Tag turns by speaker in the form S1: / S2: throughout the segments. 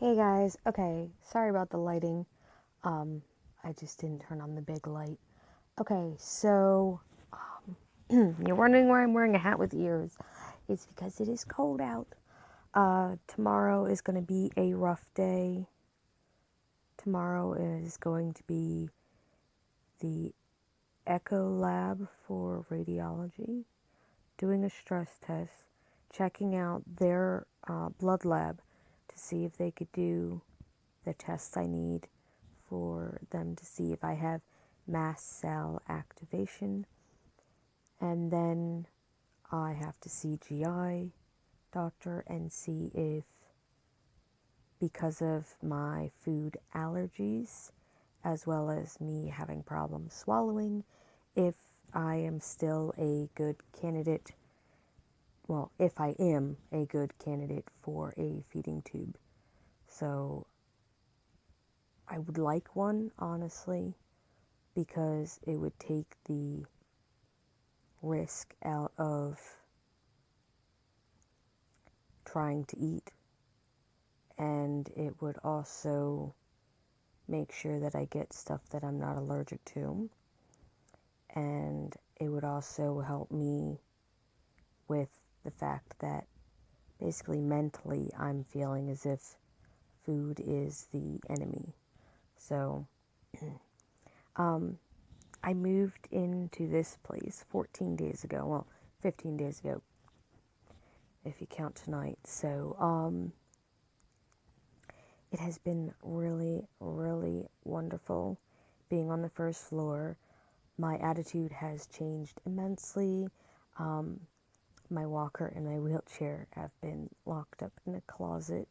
S1: Hey guys, okay, sorry about the lighting. Um, I just didn't turn on the big light. Okay, so you're wondering why I'm wearing a hat with ears. It's because it is cold out. Tomorrow is going to be a rough day. Tomorrow is going to be the echo lab for radiology, doing a stress test, checking out their blood lab to see if they could do the tests I need for them to see if I have mast cell activation. And then I have to see GI doctor and see if, because of my food allergies, as well as me having problems swallowing, if I am still a good candidate, well, if I am a good candidate for a feeding tube. So I would like one, honestly, because it would take the risk out of trying to eat, and it would also make sure that I get stuff that I'm not allergic to, and it would also help me with the fact that basically mentally I'm feeling as if food is the enemy. So I moved into this place 14 days ago, well, 15 days ago if you count tonight. So it has been really, really wonderful being on the first floor. My attitude has changed immensely. My walker and my wheelchair have been locked up in a closet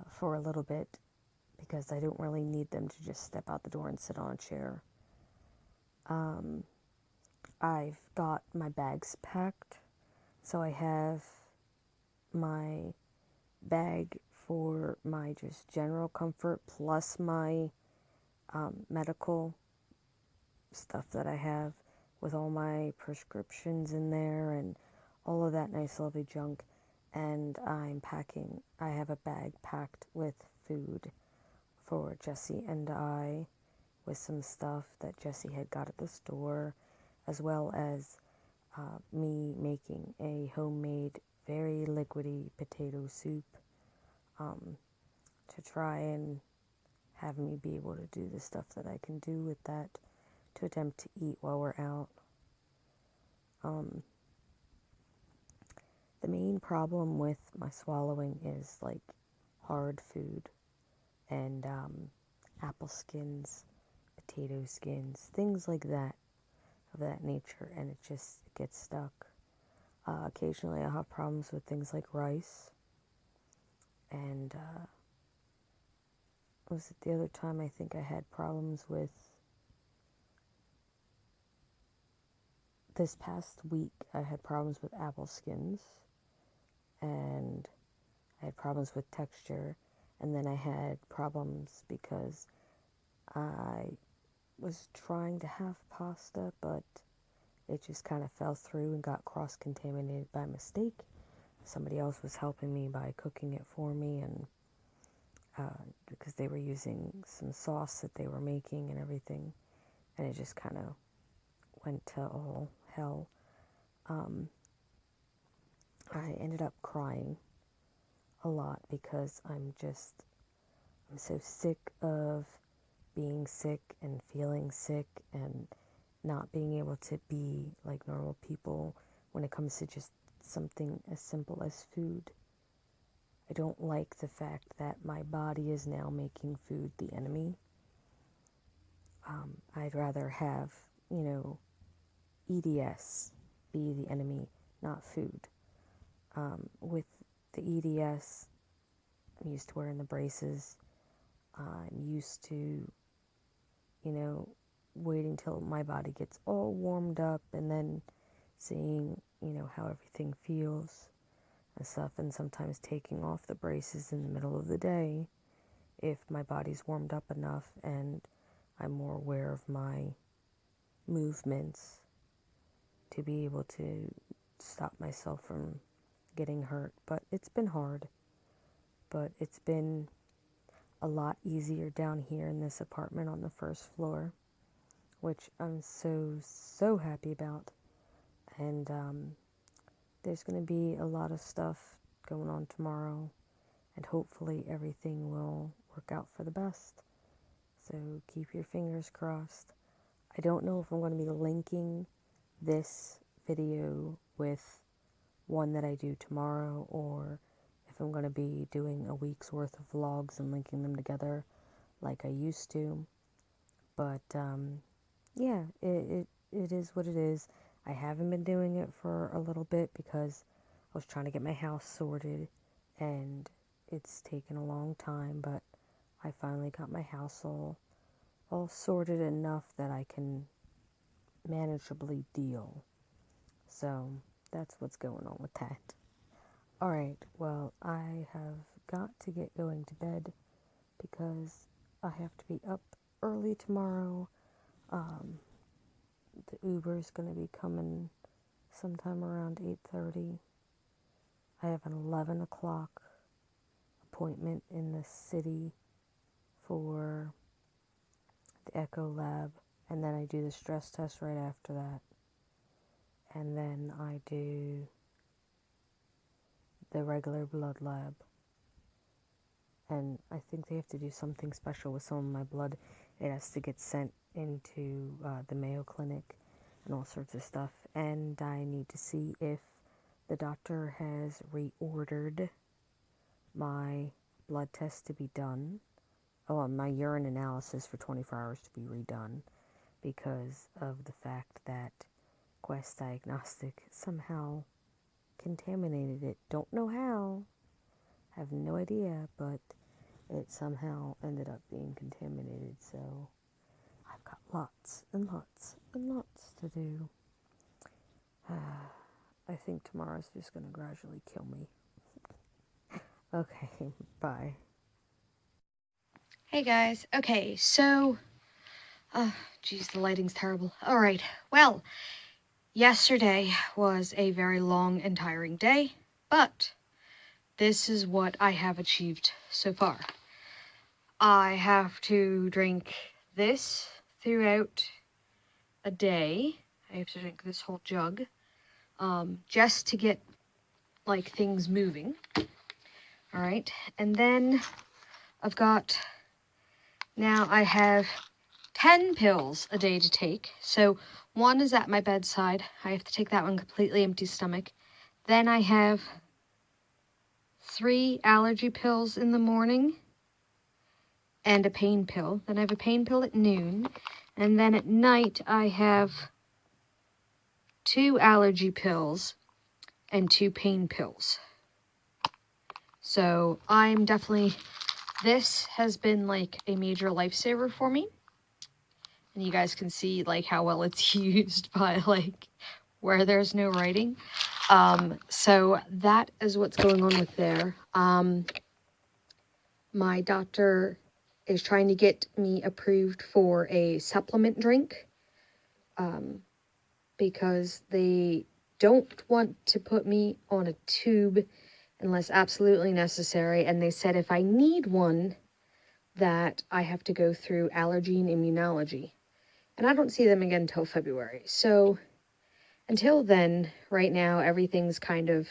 S1: for a little bit because I don't really need them to just step out the door and sit on a chair. I've got my bags packed, so I have my bag for my just general comfort plus my medical stuff that I have with all my prescriptions in there and all of that nice lovely junk. And I have a bag packed with food for Jesse and I, with some stuff that Jesse had got at the store, as well as me making a homemade, very liquidy potato soup to try and have me be able to do the stuff that I can do with that to attempt to eat while we're out. The main problem with my swallowing is like hard food and apple skins, potato skins, things like that, of that nature, and it just gets stuck. Occasionally I'll have problems with things like rice, and was it the other time I think I had problems with, this past week I had problems with apple skins, and I had problems with texture, and then I had problems because I was trying to have pasta, but it just kind of fell through and got cross-contaminated by mistake. Somebody else was helping me by cooking it for me, and because they were using some sauce that they were making and everything, and it just kind of went to all hell. I ended up crying a lot because I'm so sick of being sick and feeling sick and not being able to be like normal people when it comes to just something as simple as food. I don't like the fact that my body is now making food the enemy. I'd rather have, EDS be the enemy, not food. With the EDS, I'm used to wearing the braces. I'm used to, waiting till my body gets all warmed up and then seeing, how everything feels and stuff, and sometimes taking off the braces in the middle of the day if my body's warmed up enough and I'm more aware of my movements to be able to stop myself from getting hurt. But it's been hard. But it's been a lot easier down here in this apartment on the first floor, which I'm so happy about. And there's going to be a lot of stuff going on tomorrow, and hopefully everything will work out for the best. So keep your fingers crossed. I don't know if I'm going to be linking this video with one that I do tomorrow, or if I'm going to be doing a week's worth of vlogs and linking them together like I used to. But yeah, it is what it is. I haven't been doing it for a little bit because I was trying to get my house sorted, and it's taken a long time, but I finally got my house all sorted enough that I can manageably deal. So that's what's going on with that. Alright, well, I have got to get going to bed because I have to be up early tomorrow. The Uber's going to be coming sometime around 8:30. I have an 11 o'clock appointment in the city for the echo lab, and then I do the stress test right after that, and then I do the regular blood lab, and I think they have to do something special with some of my blood. It has to get sent into the Mayo Clinic and all sorts of stuff, and I need to see if the doctor has reordered my blood test to be done. Oh, my urine analysis for 24 hours to be redone because of the fact that Quest Diagnostic somehow contaminated it. Don't know how. Have no idea, but it somehow ended up being contaminated, so I've got lots and lots and lots to do. I think tomorrow's just going to gradually kill me. Okay, bye.
S2: Hey guys, okay, so, geez, the lighting's terrible. Alright, well, yesterday was a very long and tiring day, but this is what I have achieved so far. I have to drink this throughout a day. I have to drink this whole jug, just to get, like, things moving. Alright, and then now I have 10 pills a day to take. So one is at my bedside. I have to take that one completely empty stomach. Then I have 3 allergy pills in the morning and a pain pill. Then I have a pain pill at noon. And then at night I have 2 allergy pills and 2 pain pills. So this has been like a major lifesaver for me. And you guys can see like how well it's used by like where there's no writing. So that is what's going on with there. My doctor is trying to get me approved for a supplement drink, because they don't want to put me on a tube unless absolutely necessary. And they said if I need one, that I have to go through allergy and immunology. And I don't see them again until February. So until then, right now, everything's kind of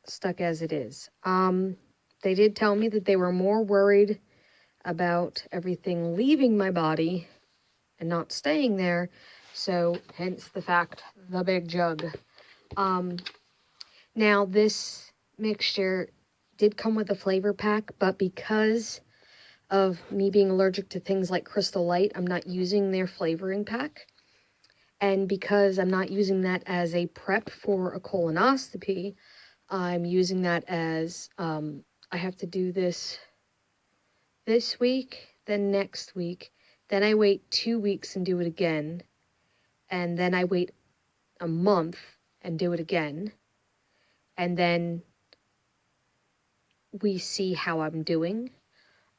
S2: stuck as it is. They did tell me that they were more worried about everything leaving my body and not staying there. So hence the fact, the big jug. Now this mixture did come with a flavor pack, but because of me being allergic to things like Crystal Light, I'm not using their flavoring pack. And because I'm not using that as a prep for a colonoscopy, I'm using that as, I have to do this week, then next week, then I wait 2 weeks and do it again, and then I wait a month and do it again, and then we see how I'm doing.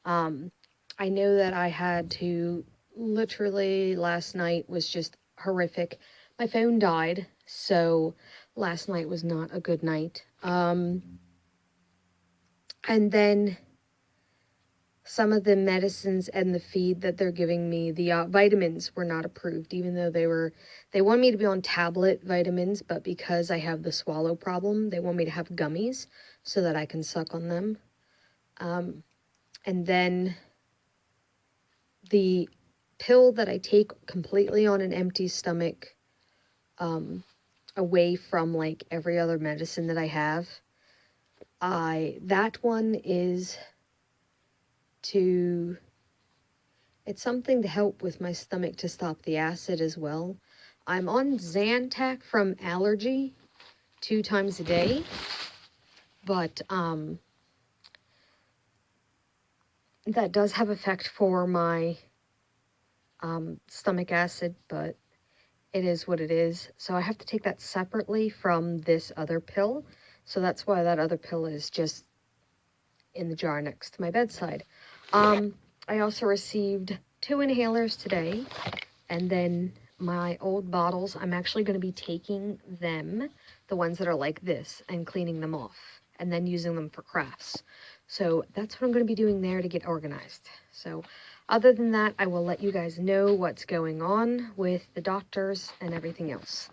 S2: I know that I had to, literally last night was just horrific. My phone died, so last night was not a good night. And then some of the medicines and the feed that they're giving me, the vitamins were not approved, even though they want me to be on tablet vitamins, but because I have the swallow problem, they want me to have gummies so that I can suck on them. And then the pill that I take completely on an empty stomach, away from like every other medicine that I have, that one is it's something to help with my stomach to stop the acid as well. I'm on Zantac from allergy 2 times a day, but that does have effect for my stomach acid, but it is what it is. So I have to take that separately from this other pill. So that's why that other pill is just in the jar next to my bedside. I also received 2 inhalers today, and then my old bottles, I'm actually going to be taking them, the ones that are like this, and cleaning them off, and then using them for crafts. So that's what I'm going to be doing there to get organized. So other than that, I will let you guys know what's going on with the doctors and everything else.